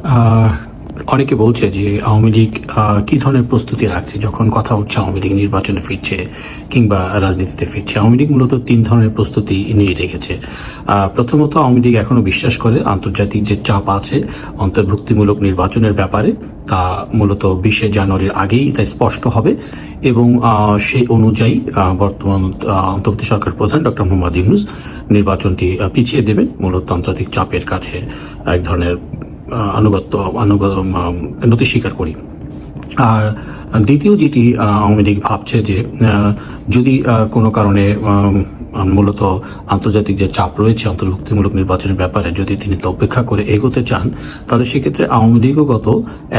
আহ, অনেকে বলছে যে আওয়ামী লীগ কি ধরনের প্রস্তুতি রাখছে যখন কথা হচ্ছে আওয়ামী লীগ নির্বাচনে ফিরছে কিংবা রাজনীতিতে ফিরছে। আওয়ামী লীগ মূলত তিন ধরনের প্রস্তুতি নিয়ে রেখেছে। প্রথমত, আওয়ামী লীগ এখনো বিশ্বাস করে আন্তর্জাতিক যে চাপ আছে অন্তর্ভুক্তিমূলক নির্বাচনের ব্যাপারে, তা মূলত 20শে জানুয়ারির আগেই তা স্পষ্ট হবে এবং সেই অনুযায়ী বর্তমান অন্তর্বর্তী সরকার প্রধান ডক্টর মোহাম্মদ ইউনূস নির্বাচনটি পিছিয়ে দেবেন মূলত আন্তর্জাতিক চাপের কাছে এক ধরনের নতি স্বীকার করি। আর দ্বিতীয় যেটি আওয়ামী লীগ ভাবছে যে যদি কোনো কারণে মূলত আন্তর্জাতিক যে চাপ রয়েছে অন্তর্ভুক্তিমূলক নির্বাচনের ব্যাপারে যদি তিনি তা উপেক্ষা করে এগোতে চান, তাহলে সেক্ষেত্রে আওয়ামী লীগও গত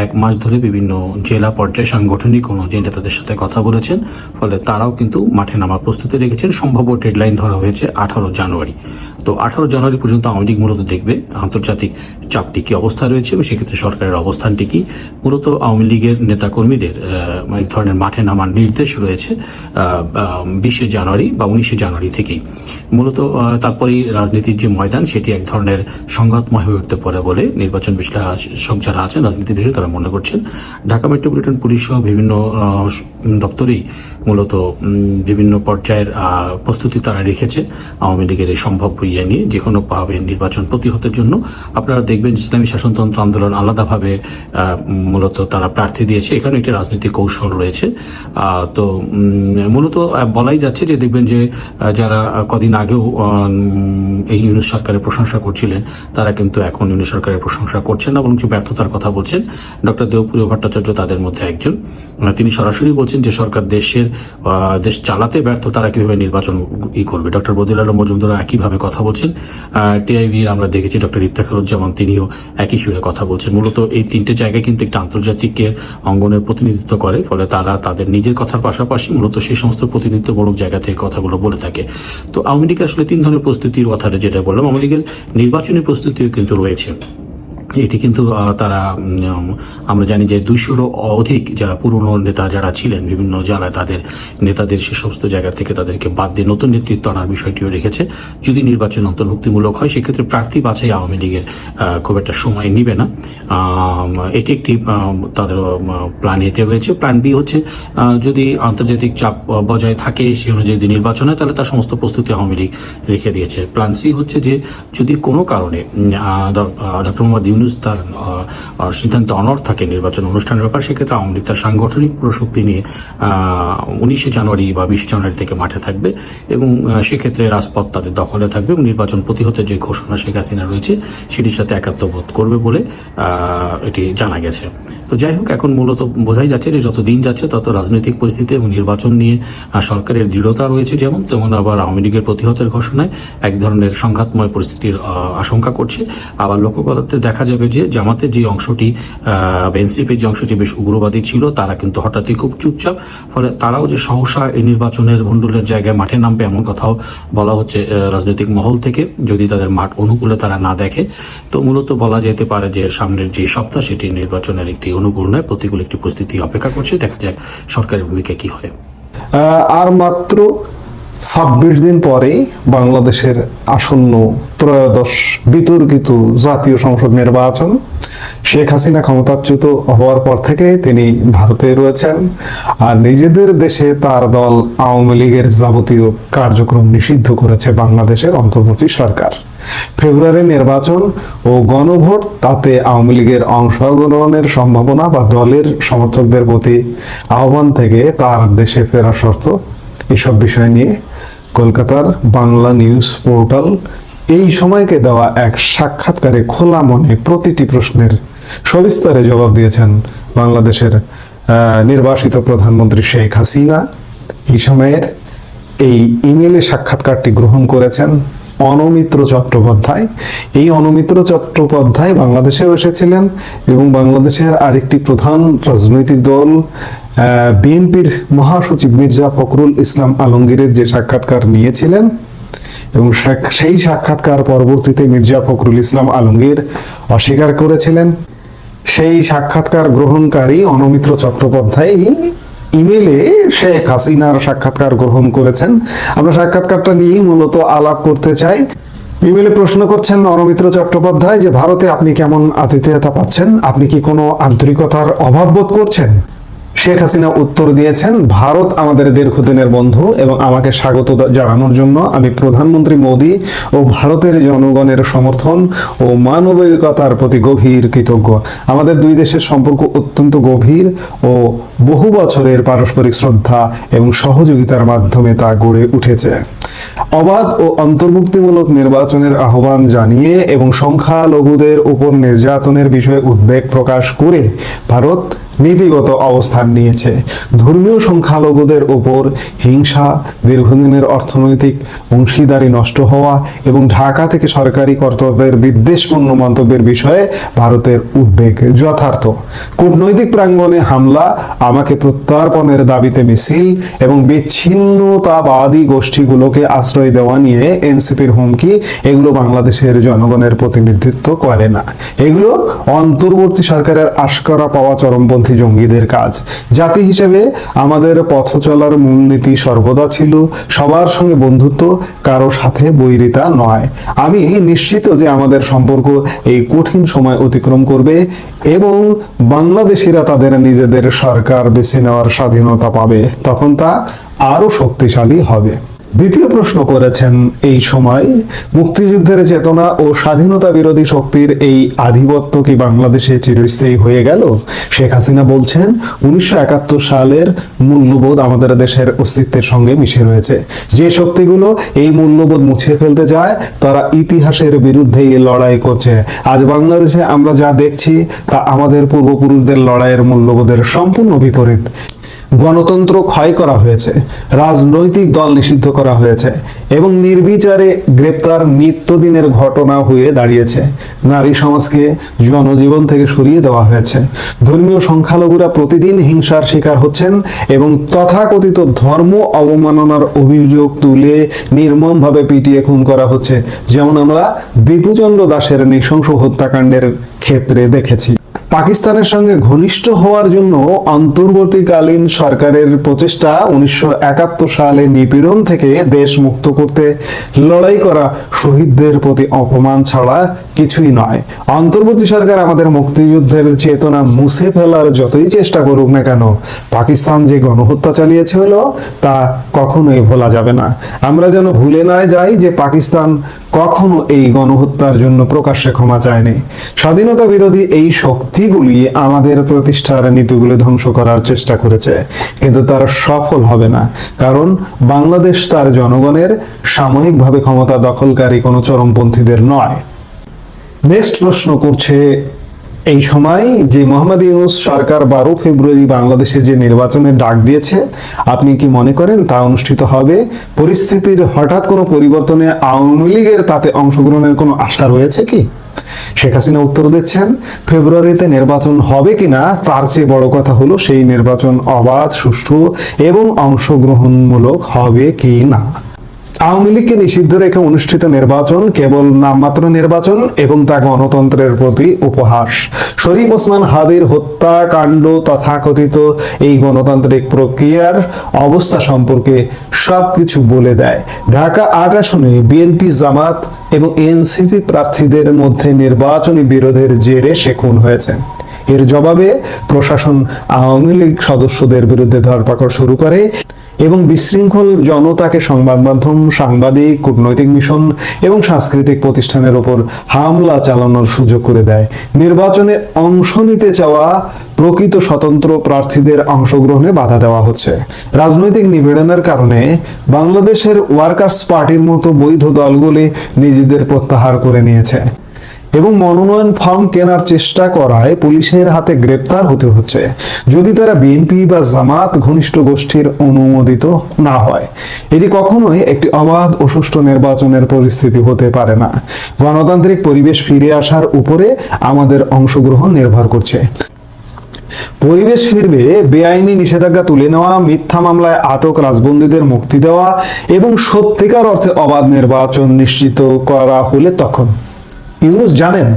1 মাস ধরে বিভিন্ন জেলা পর্যায়ে সাংগঠনিক অনুযায়ী নেতাদের সাথে কথা বলেছেন। ফলে তারাও কিন্তু মাঠে নামার প্রস্তুতি রেখেছেন। সম্ভাব্য ডেডলাইন ধরা হয়েছে 18 জানুয়ারি। তো 18 জানুয়ারি পর্যন্ত আওয়ামী লীগ মূলত দেখবে আন্তর্জাতিক চাপটি কি অবস্থা রয়েছে এবং সেক্ষেত্রে সরকারের অবস্থানটি কি। মূলত আওয়ামী লীগের নেতাকর্মীদের এক ধরনের মাঠে নামার নির্দেশ রয়েছে 20শে জানুয়ারি বা 19শে জানুয়ারি থেকেই। মূলত তারপরেই রাজনীতির যে ময়দান সেটি এক ধরনের সংঘাতময় হয়ে উঠতে পারে বলে নির্বাচন বিশ্লেষক যারা আছেন রাজনীতি বিষয়ে তারা মনে করছেন। ঢাকা মেট্রোপলিটন পুলিশ সহ বিভিন্ন দপ্তরেই মূলত বিভিন্ন পর্যায়ের প্রস্তুতি তারা রেখেছে আওয়ামী লীগের এই সম্ভাব্য নিয়ে যে কোনোভাবে নির্বাচন প্রতিহতের জন্য। আপনারা দেখবেন ইসলামী শাসনতন্ত্র আন্দোলন আলাদাভাবে মূলত তারা প্রার্থী দিয়েছে। এখানে একটি রাজনৈতিক কৌশল রয়েছে। তো মূলত বলাই যাচ্ছে যে দেখবেন যে যারা কদিন আগেও এই ইউনূস সরকারের প্রশংসা করছিলেন তারা কিন্তু এখন ইউনূস সরকারের প্রশংসা করছেন না, বরং ব্যর্থতার কথা বলছেন। ডক্টর দেবপ্রিয় ভট্টাচার্য তাদের মধ্যে একজন। তিনি সরাসরি বলছেন যে সরকার দেশ চালাতে ব্যর্থ, তারা কিভাবে নির্বাচন করবে। ডক্টর বদিউল আলম মজুমদার একইভাবে কথা বলছেন। টিআইবির আমরা দেখেছি ডক্টর ইফতেখারুজ্জামান তিনিও একই সুরে কথা বলছেন। মূলত এই তিনটে জায়গায় কিন্তু একটা আন্তর্জাতিকের অঙ্গনের প্রতিনিধিত্ব করে। ফলে তারা তাদের নিজের কথার পাশাপাশি মূলত সেই সমস্ত প্রতিনিধিত্বমূলক জায়গা থেকে কথাগুলো বলে থাকে। তো আওয়ামী লীগ আসলে তিন ধরনের প্রস্তুতির কথাটা যেটা বললাম, আওয়ামী লীগের নির্বাচনী প্রস্তুতিও কিন্তু রয়েছে। এটি কিন্তু তারা আমরা জানি যে 200-রও অধিক যারা পুরনো নেতা যারা ছিলেন বিভিন্ন জেলায় তাদের নেতাদের সে সমস্ত জায়গা থেকে তাদেরকে বাদ দিয়ে নতুন নেতৃত্ব আনার বিষয়টিও রেখেছে। যদি নির্বাচন অন্তর্ভুক্তিমূলক হয় সেক্ষেত্রে প্রার্থী বাছাই আওয়ামী লীগের খুব একটা সময় নিবে না। এটি একটি তাদের প্ল্যান এতে রয়েছে। প্ল্যান বি হচ্ছে যদি আন্তর্জাতিক চাপ বজায় থাকে সে অনুযায়ী যদি নির্বাচন হয় তাহলে তার সমস্ত প্রস্তুতি আওয়ামী লীগ রেখে দিয়েছে। প্ল্যান সি হচ্ছে যে যদি কোনো কারণে ডক্টর মোহাম্মদ ইউনূস তার সিদ্ধান্ত অনড় থাকে নির্বাচন অনুষ্ঠানের ব্যাপার, সেক্ষেত্রে আওয়ামী লীগ তার সাংগঠনিক প্রশক্তি নিয়ে 19শে জানুয়ারি বা 20শে জানুয়ারি থেকে মাঠে থাকবে এবং সেক্ষেত্রে রাজপথ তাদের দখলে থাকবে এবং নির্বাচন প্রতিহতের যে ঘোষণা শেখ হাসিনা রয়েছে সেটির সাথে একাত্মবোধ করবে বলে এটি জানা গেছে। তো যাই হোক, এখন মূলত বোঝাই যাচ্ছে যে যত দিন যাচ্ছে তত রাজনৈতিক পরিস্থিতি এবং নির্বাচন নিয়ে সরকারের দৃঢ়তা রয়েছে যেমন, তেমন আবার আওয়ামী লীগের প্রতিহতের ঘোষণায় এক ধরনের সংঘাতময় পরিস্থিতির আশঙ্কা করছে। আবার লক্ষ্য করতে দেখা যাবে যে জামাতের যে অংশটি এনসিপির যে অংশটি বেশ উগ্রবাদী ছিল তারা কিন্তু হঠাৎই খুব চুপচাপ। ফলে তারাও যে সহসা এই নির্বাচনের ভণ্ডুলের জায়গায় মাঠে নামবে এমন কথাও বলা হচ্ছে রাজনৈতিক মহল থেকে, যদি তাদের মাঠ অনুকূলে তারা না দেখে। তো মূলত বলা যেতে পারে যে সামনের যে সপ্তাহ সেটি নির্বাচনের একটি অনুকূল নয়, প্রতিকূল একটি পরিস্থিতি অপেক্ষা করছে। দেখা যায় সরকারের ভূমিকা কি হয়। আর মাত্র 26 দিন পরেই বাংলাদেশের আসন্ন ত্রয়োদশ বিতর্কিত জাতীয় সংসদ নির্বাচন। শেখ হাসিনা ক্ষমতাচ্যুত হওয়ার পর থেকে তিনি ভারতে রয়েছেন, আর নিজেদের দেশে তার দল আওয়ামী লীগের যাবতীয় কার্যক্রম নিষিদ্ধ করেছে বাংলাদেশের অন্তর্বর্তী সরকার। ফেব্রুয়ারি নির্বাচন ও গণভোট, তাতে আওয়ামী লীগের অংশগ্রহণের সম্ভাবনা বা দলের সমর্থকদের প্রতি আহ্বান থেকে তার দেশে ফেরার শর্ত, এসব বিষয় নিয়ে কলকাতার বাংলা নিউজ পোর্টাল এই সময়কে দেওয়া এক সাক্ষাৎকারে খোলা মনে প্রতিটি প্রশ্নের সবিস্তারে জবাব দিয়েছেন বাংলাদেশের নির্বাসিত প্রধানমন্ত্রী শেখ হাসিনা। এই সময়ের এই ইমেলে সাক্ষাৎকারটি গ্রহণ করেছেন অনমিত্র চট্টোপাধ্যায়। এই অনমিত্র চট্টোপাধ্যায় বাংলাদেশেও এসেছিলেন এবং বাংলাদেশের আরেকটি প্রধান রাজনৈতিক দল বিএনপির মহাসচিব মির্জা ফখরুল ইসলাম আলমগীরের যে সাক্ষাৎকার নিয়েছিলেন এবং সেই সাক্ষাৎকার পরবর্তীতে মির্জা ফখরুল ইসলাম আলমগীর অস্বীকার করেছিলেন। সেই সাক্ষাৎকার গ্রহণকারী অনমিত্র চট্টোপাধ্যায় ইমেলে শেখ হাসিনার সাক্ষাৎকার গ্রহণ করেছেন। আমরা সাক্ষাৎকারটা নিয়েই মূলত আলাপ করতে চাই। ইমেলে প্রশ্ন করছেন অরবিত্র চট্টোপাধ্যায় যে ভারতে আপনি কেমন আতিথেয়তা পাচ্ছেন, আপনি কি কোনো আন্তরিকতার অভাব বোধ করছেন? শেখ হাসিনা উত্তর দিয়েছেন, ভারত আমাদের দীর্ঘদিনের বন্ধু এবং আমাকে স্বাগত জানানোর জন্য আমি প্রধানমন্ত্রী মোদী ও ভারতের জনগণের সমর্থন ও মানবিকতার প্রতি গভীর কৃতজ্ঞ। আমাদের দুই দেশের সম্পর্ক অত্যন্ত গভীর ও বহু বছরের পারস্পরিক শ্রদ্ধা এবং সহযোগিতার মাধ্যমে তা গড়ে উঠেছে। অবাধ ও অন্তর্ভুক্তিমূলক নির্বাচনের আহ্বান জানিয়ে এবং সংখ্যালঘুদের উপর নির্যাতনের বিষয়ে উদ্বেগ প্রকাশ করে ভারত নীতিগত অবস্থান নিয়েছে। ধর্মীয় সংখ্যালঘুদের উপর হিংসা, দীর্ঘদিনের অর্থনৈতিক অংশীদারি নষ্ট হওয়া এবং ঢাকা থেকে সরকারি কর্তাদের বিদ্বেষপূর্ণ মন্তব্যের বিষয়ে ভারতের উদ্বেগ যথার্থ। কূটনৈতিক প্রাঙ্গণে হামলা, আমাকে প্রত্যার্পণের দাবিতে মিছিল এবং বিচ্ছিন্নতাবাদী গোষ্ঠীগুলোকে আশ্রয় দেওয়া নিয়ে এনসিপির হুমকি, এগুলো বাংলাদেশের জনগণের প্রতিনিধিত্ব করে না। এগুলো অন্তর্বর্তী সরকারের আশকারা পাওয়া চরমপন্থী জঙ্গিদের কাজ। জাতি হিসেবে আমাদের পথ চলার মূলনীতি সর্বদা ছিল সবার সঙ্গে বন্ধুত্ব, কারো সাথে বৈরিতা নয়। আমি নিশ্চিত যে আমাদের সম্পর্ক এই কঠিন সময় অতিক্রম করবে এবং বাংলাদেশিরা তাদের নিজেদের সরকার বেছে নেওয়ার স্বাধীনতা পাবে, তখন তা আরো শক্তিশালী হবে। দ্বিতীয় প্রশ্ন করেছেন, এই সময় মুক্তিযুদ্ধের চেতনা ও স্বাধীনতা বিরোধী শক্তির এই আধিপত্য কি বাংলাদেশে চিরস্থায়ী হয়ে গেল? শেখ হাসিনা বলছেন, 1971 সালের মূল্যবোধ আমাদের দেশের অস্তিত্বের সঙ্গে মিশে রয়েছে। যে শক্তিগুলো এই মূল্যবোধ মুছে ফেলতে চায় তারা ইতিহাসের বিরুদ্ধে লড়াই করছে। আজ বাংলাদেশে আমরা যা দেখছি তা আমাদের পূর্বপুরুষদের লড়াইয়ের মূল্যবোধের সম্পূর্ণ বিপরীত। গণতন্ত্র ক্ষয় করা হয়েছে, রাজনৈতিক দল নিষিদ্ধ করা হয়েছে এবং নির্বিচারে গ্রেপ্তার নিত্যদিনের ঘটনা হয়ে দাঁড়িয়েছে। নারী সমাজকে জনজীবন থেকে সরিয়ে দেওয়া হয়েছে। ধর্মীয় সংখ্যালঘুরা প্রতিদিন হিংসার শিকার হচ্ছেন এবং তথাকথিত ধর্ম অবমাননার অভিযোগ তুলে নির্মমভাবে পিটিয়ে খুন করা হচ্ছে, যেমন আমরা দীপুচন্দ্র দাসের নৃশংস হত্যাকাণ্ডের ক্ষেত্রে দেখেছি। পাকিস্তানের সঙ্গে ঘনিষ্ঠ হওয়ার জন্য অন্তর্বর্তীকালীন সরকারের প্রচেষ্টা 1971 সালে নিপীড়ন থেকে দেশ মুক্ত করতে লড়াই করা শহীদদের প্রতি অপমান ছাড়া কিছুই নয়। অন্তর্বর্তী সরকার আমাদের মুক্তিযুদ্ধের চেতনা মুছে ফেলার যতই চেষ্টা করুক না কেন, পাকিস্তান যে গণহত্যা চালিয়েছিল তা কখনোই ভোলা যাবে না। আমরা যেন ভুলে না যাই যে পাকিস্তান কখনো এই গণহত্যার জন্য প্রকাশ্যে ক্ষমা চায়নি। স্বাধীনতা বিরোধী এই শক্তিগুলি আমাদের প্রতিষ্ঠার নীতিগুলি ধ্বংস করার চেষ্টা করেছে, কিন্তু তারা সফল হবে না, কারণ বাংলাদেশ তার জনগণের, সাময়িকভাবে ক্ষমতা দখলকারী কোনো চরমপন্থীদের নয়। নেক্সট প্রশ্ন করছে, এই সময় যে মোহাম্মদ ইউনূস সরকার 12 ফেব্রুয়ারি বাংলাদেশের যে নির্বাচনের ডাক দিয়েছে, আপনি কি মনে করেন তা অনুষ্ঠিত হবে? পরিস্থিতির হঠাৎ কোনো পরিবর্তনে আওয়ামী লীগের তাতে অংশগ্রহণের কোনো আশা রয়েছে কি? শেখ হাসিনা উত্তর দিচ্ছেন, ফেব্রুয়ারিতে নির্বাচন হবে কিনা তার চেয়ে বড় কথা হলো সেই নির্বাচন অবাধ, সুষ্ঠু এবং অংশগ্রহণমূলক হবে কি না। আওয়ামী লীগকে নিষিদ্ধ রেখে অনুষ্ঠিত নির্বাচন কেবল নামমাত্র নির্বাচন এবং তা গণতন্ত্রের প্রতি উপহাস। শরীফ ওসমান হাদির হত্যাকাণ্ড তথাকথিত এই গণতান্ত্রিক প্রক্রিয়ার অবস্থা সম্পর্কে সবকিছু বলে দেয়। ঢাকা 8 আসনে বিএনপি, জামাত এবং এনসিপি প্রার্থীদের মধ্যে নির্বাচনী বিরোধের জেরে সে খুন হয়েছে। এর জবাবে প্রশাসন আওয়ামী লীগ সদস্যদের বিরুদ্ধে ধরপাকড় শুরু করে এবং বিশৃঙ্খল জনতাকে সংবাদ মাধ্যম, সাংবাদিক, কূটনৈতিক মিশন এবং সাংস্কৃতিক প্রতিষ্ঠানের উপর হামলা চালানোর সুযোগ করে দেয়। নির্বাচনে অংশ নিতে চাওয়া প্রকৃত স্বতন্ত্র প্রার্থীদের অংশগ্রহণে বাধা দেওয়া হচ্ছে। রাজনৈতিক নিপীড়নের কারণে বাংলাদেশের ওয়ার্কার্স পার্টির মতো বৈধ দলগুলি নিজেদের প্রত্যাহার করে নিয়েছে এবং মনোনয়ন ফর্ম কেনার চেষ্টা করায় পুলিশের হাতে গ্রেপ্তার হতে হচ্ছে যদি তারা বিএনপি বা জামাত ঘনিষ্ঠ গোষ্ঠীর অনুমোদিত না হয়। এটি কখনোই একটি অবাধ ও সুষ্ঠু নির্বাচনের পরিস্থিতি হতে পারে না। গণতান্ত্রিক পরিবেশ ফিরে আসার উপরে আমাদের অংশগ্রহণ নির্ভর করছে। পরিবেশ ফিরবে, বেআইনি নিষেধাজ্ঞা তুলে নেওয়া, মিথ্যা মামলায় আটক রাজবন্দীদের মুক্তি দেওয়া এবং সত্যিকার অর্থে অবাধ নির্বাচন নিশ্চিত করা হলে তখন। ইউনূস জানেন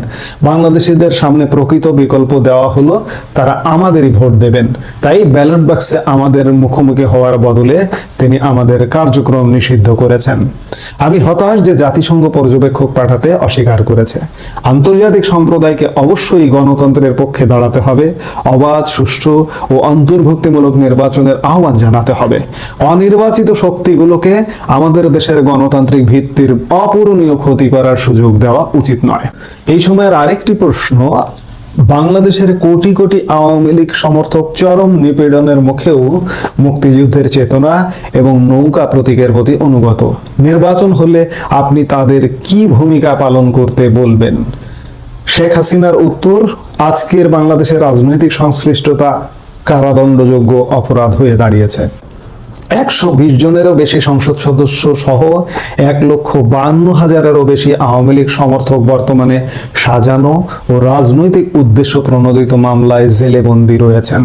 বাংলাদেশিদের সামনে প্রকৃত বিকল্প দেওয়া হলো তারা আমাদেরই ভোট দেবেন, তাই ব্যালট বাক্সে আমাদের মুখোমুখি হওয়ার বদলে তিনি আমাদের কার্যক্রম নিষিদ্ধ করেছেন। আমি হতাশ যে জাতিসংঘ পর্যবেক্ষক পাঠাতে অস্বীকার করেছে। আন্তর্জাতিক সম্প্রদায়কে অবশ্যই গণতন্ত্রের পক্ষে দাঁড়াতে হবে, অবাধ, সুষ্ঠু ও অন্তর্ভুক্তিমূলক নির্বাচনের আহ্বান জানাতে হবে। অনির্বাচিত শক্তিগুলোকে আমাদের দেশের গণতান্ত্রিক ভিত্তির অপূরণীয় ক্ষতি করার সুযোগ দেওয়া উচিত নয়। এই সময়ের আরেকটি প্রশ্ন, বাংলাদেশের কোটি কোটি আওয়ামী লীগ সমর্থক চরম নিপীড়নের মুখেও মুক্তিযুদ্ধের চেতনা এবং নৌকা প্রতীকের প্রতি অনুগত। নির্বাচন হলে আপনি তাদের কি ভূমিকা পালন করতে বলবেন? শেখ হাসিনার উত্তর, আজকের বাংলাদেশের রাজনৈতিক সংশ্লিষ্টতা কারাদণ্ডযোগ্য অপরাধ হয়ে দাঁড়িয়েছে। 120 জনেরও বেশি সংসদ সদস্য সহ 1,52,000-এরও বেশি আওয়ামী লীগ সমর্থক বর্তমানে সাজানো ও রাজনৈতিক উদ্দেশ্য প্রণোদিত মামলায় জেলে বন্দী রয়েছেন।